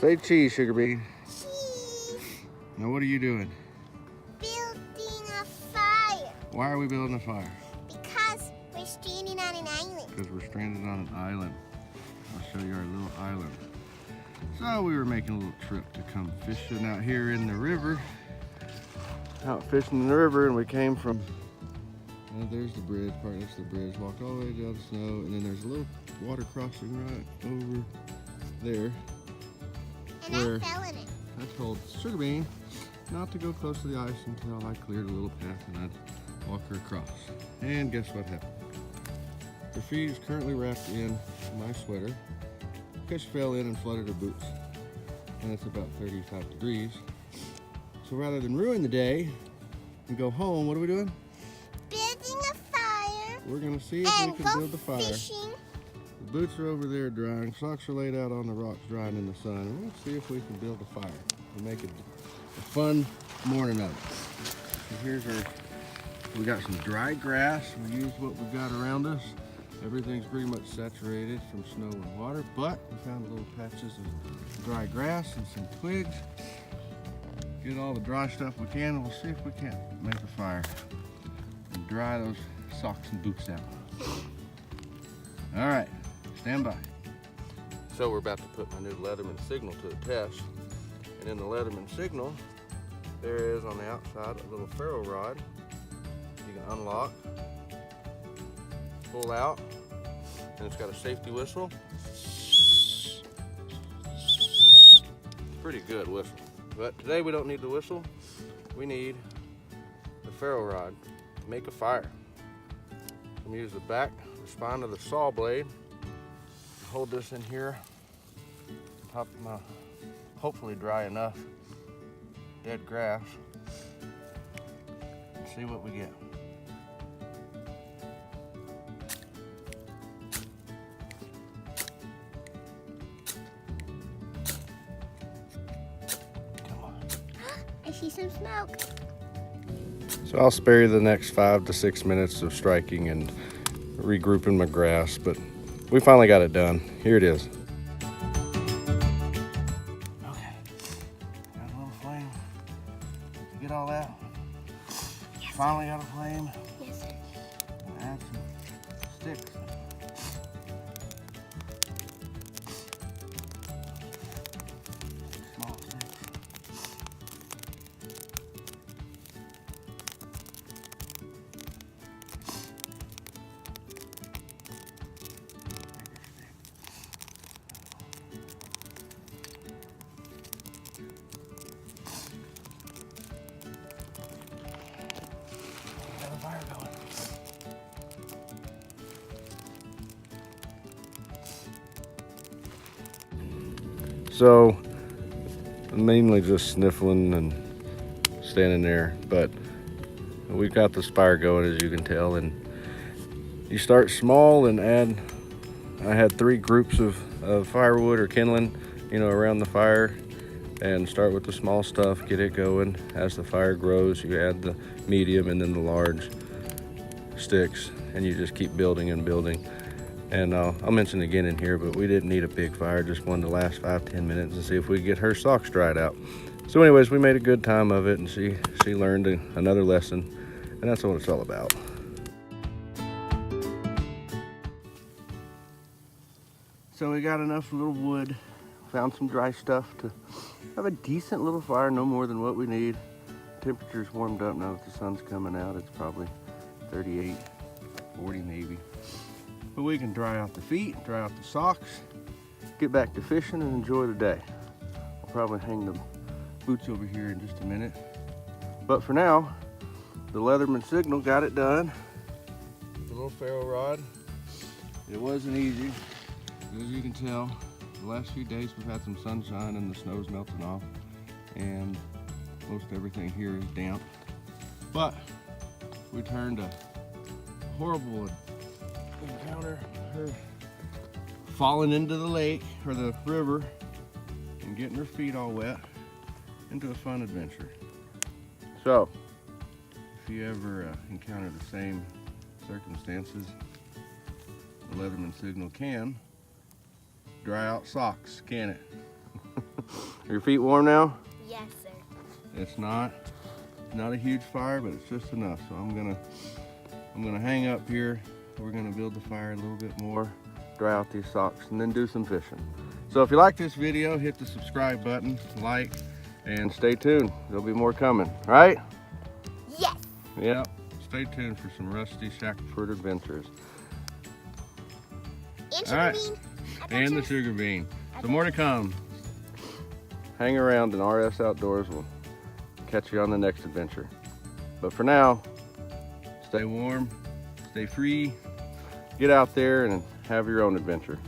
Say cheese, SugarBean. Cheese. Now what are you doing? Building a fire. Why are we building a fire? Because we're stranded on an island. Because we're stranded on an island. I'll show you our little island. So we were making a little trip to come fishing out here in the river. Out fishing in the river, and we came from, there's the bridge, that's the bridge. Walked all the way down the snow, and then there's a little water crossing right over there. And I fell in it. I told SugarBean not to go close to the ice until I cleared a little path and I'd walk her across. And guess what happened? Her feet is currently wrapped in my sweater because she fell in and flooded her boots. And it's about 35 degrees. So rather than ruin the day and go home, what are we doing? Building a fire. We're gonna see if we can build the fire. Fishing. The boots are over there drying. Socks are laid out on the rocks drying in the sun. And we'll see if we can build a fire and make it a fun morning of it. So here's our, we got some dry grass. We use what we've got around us. Everything's pretty much saturated from snow and water, but we found little patches of dry grass and some twigs. Get all the dry stuff we can, and we'll see if we can make a fire and dry those socks and boots out. All right, stand by. So we're about to put my new Leatherman Signal to the test. And in the Leatherman Signal, there is on the outside a little ferro rod you can unlock, pull out, and it's got a safety whistle. It's a pretty good whistle. But today we don't need the whistle. We need the ferro rod to make a fire. I'm gonna use the back, the spine of the saw blade. Hold this in here, top of my hopefully dry enough dead grass, and see what we get. I see some smoke. So I'll spare you the next 5 to 6 minutes of striking and regrouping my grass, but we finally got it done. Here it is. Okay, got a little flame. Did you get all that? Yes, Finally got a flame. Yes, sir. And add some sticks. Small sticks. Got a fire going. So, I'm mainly just sniffling and standing there, but we've got this fire going, as you can tell, and you start small and add. I had 3 groups of firewood or kindling, around the fire, and start with the small stuff, get it going. As the fire grows, you add the medium and then the large sticks, and you just keep building and building. And I'll mention again in here, but we didn't need a big fire, just one to last 5-10 minutes and see if we could get her socks dried out. So anyways, we made a good time of it, and she learned another lesson, and that's what it's all about. So we got enough little wood, found some dry stuff to have a decent little fire, no more than what we need. Temperature's warmed up now that the sun's coming out. It's probably 38, 40 maybe. But we can dry out the feet, dry out the socks, get back to fishing and enjoy the day. I'll probably hang the boots over here in just a minute. But for now, the Leatherman Signal got it done. The little ferro rod. It wasn't easy. As you can tell, the last few days we've had some sunshine and the snow's melting off, and most everything here is damp. But we turned a horrible encounter, her falling into the lake or the river and getting her feet all wet, into a fun adventure. So if you ever encounter the same circumstances, the Leatherman Signal can dry out socks, can it? Are your feet warm now? Yes, sir. It's not a huge fire, but it's just enough. So I'm gonna hang up here. We're gonna build the fire a little bit more, dry out these socks, and then do some fishing. So if you like this video, hit the subscribe button, like, and stay tuned. There'll be more coming, right? Yes. Yep. Stay tuned for some Rusty Shackelford adventures. And All right. SugarBean. And the SugarBean. So more to come. Hang around and RS Outdoors will catch you on the next adventure. But for now, stay warm, stay free, get out there and have your own adventure.